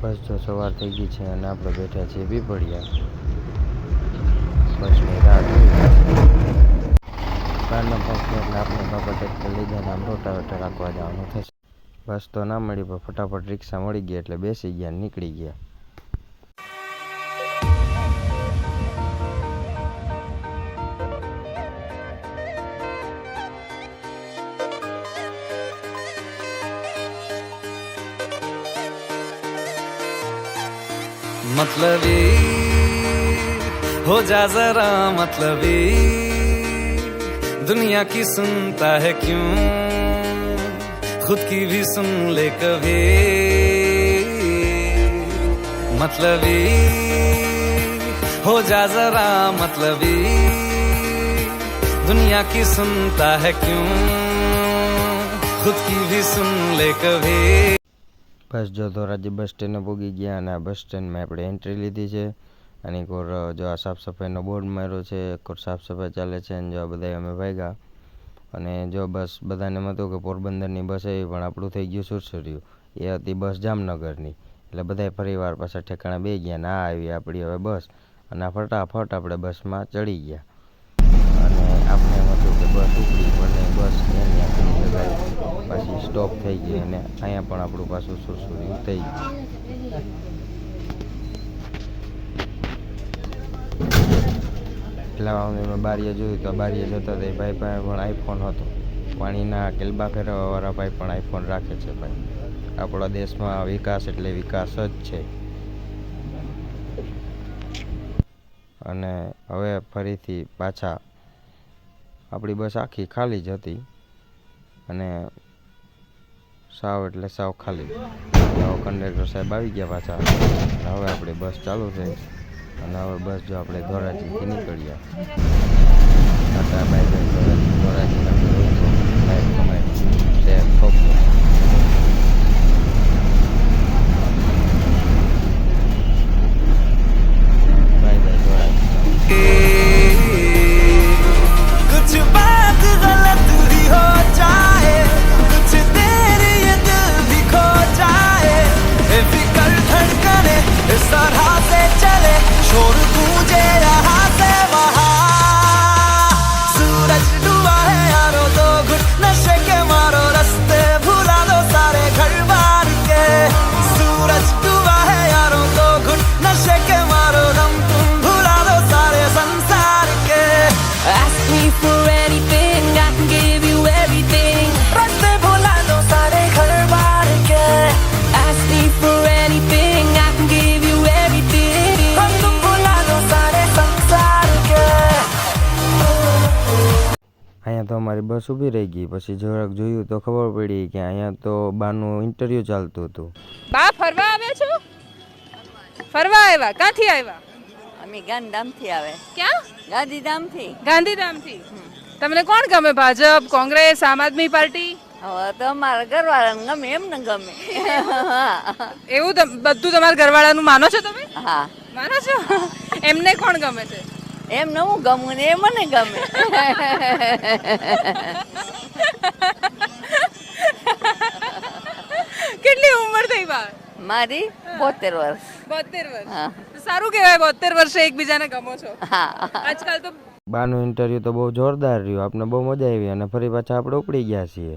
બસ જો સવાર થઈ ગઈ છે અને આપણે બેઠા છીએ પીપળિયા બસની રાહ જોઈ. કારના પંખને એટલે આપણે બાબા ટ્રેક્ટર લઈ જાય આમ રોટાવેટર રાખવા જવાનું થશે. બસ તો ના મળી પણ ફટાફટ રિક્ષા મળી ગઈ એટલે બેસી ગયા ને નીકળી ગયા. मतलबी हो जा जरा मतलबी दुनिया की सुनता है क्यों खुद की भी सुन ले कभी मतलबी हो जा जरा मतलबी दुनिया की सुनता है क्यों खुद की भी सुन ले कभी. બસ જો ધોરાજી બસ સ્ટેન્ડે પૂગી ગયા અને આ બસ સ્ટેન્ડમાં આપણે એન્ટ્રી લીધી છે અને એક ઓર જો આ સાફ સફાઈનો બોર્ડ માર્યો છે, એક ઓર સાફ સફાઈ ચાલે છે અને જો આ બધા અમે ભાગ્યા અને જો બસ બધાને એમ હતું કે પોરબંદરની બસ આવી પણ આપણું થઈ ગયું સુરસુર્યું. એ હતી બસ જામનગરની એટલે બધાય ફરીવાર પાછા ઠેકાણા બે ગયા ને આ આવી આપણી હવે બસ અને આ ફટાફટ આપણે બસમાં ચડી ગયા અને આપણે એમ હતું કે બસ ઉપડી પણ બસ પાછી સ્ટોપ થઈ ગઈ અને અહીંયા પણ આપણું પાછું સુરસુર્યું થઈ ગયું. એટલા મેં બારીએ જોયું તો બારીએ જતા હતા એ ભાઈ પાસે પણ આઈફોન હતો. પાણીના કેલબા ફેરવવાવાળા ભાઈ પણ આઈફોન રાખે છે. ભાઈ આપણા દેશમાં વિકાસ એટલે વિકાસ જ છે. અને હવે ફરીથી પાછા આપણી બસ આખી ખાલી જ હતી અને સાવ એટલે સાવ ખાલી. હવે કંડક્ટર સાહેબ આવી ગયા પાછા. હવે આપણી બસ ચાલુ થઈ અને હવે બસ જો આપણે ધોરાજીથી નીકળ્યા. Tata bye bye Dhoraji bye કમાય શહેર ખોખો. By bye Dhoraji. कुछ बात गलत भी हो जाए कुछ देर ये दिल भी खो जाए फिकर धड़कने इस तरह से चले शोर गूंजे यहाँ से वहाँ सूरज डूबा है यारो दो घुट नशे के मारो रास्ते भुला दो सारे घर बार के सूरज डूबा है यारो दो घुट नशे के मारो दम तुम भुला दो सारे संसार के ask me for anything I can give you everything रास्ते भुला दो सारे घर बार के ask me for anything I can give you everything हम तुम भुला दो सारे संसार के. અહીંયા તો અમારી બસ ઊભી રહી ગઈ. પછી જરાક જોયું તો ખબર પડી કે અહીંયા તો બાનું ઇન્ટરવ્યૂ ચાલતું હતું. બા ફરવા આવ્યા છો? ફરવા આવ્યા? ક્યાંથી આવ્યા? અમે ગાંધીધામથી આવે. ક્યાં? ગાંધીધામથી. ગાંધીધામથી. તમને કોણ ગમે? ભાજપ, કોંગ્રેસ, આમ આદમી પાર્ટી? હવે તો અમારા ઘરવાળાને ગમે એમને ગમે. એવું બધું તમારા ઘરવાળાનું માનો છો તમે? હા માનો છો? એમને કોણ ગમે છે? એમને હું ગમું ને એ મને ગમે. કેટલી ઉંમર થઈ બા? મારી 72 વર્ષ. 72 વર્ષ. હા સારું કહેવાય 72 વર્ષે એકબીજાને ગમો છો. હા આજકાલ તો બાનું ઇન્ટરવ્યૂ તો બહુ જોરદાર રહ્યું. આપણે બહુ મજા આવી અને ફરી પાછા આપણે ઉપડી ગયા છીએ.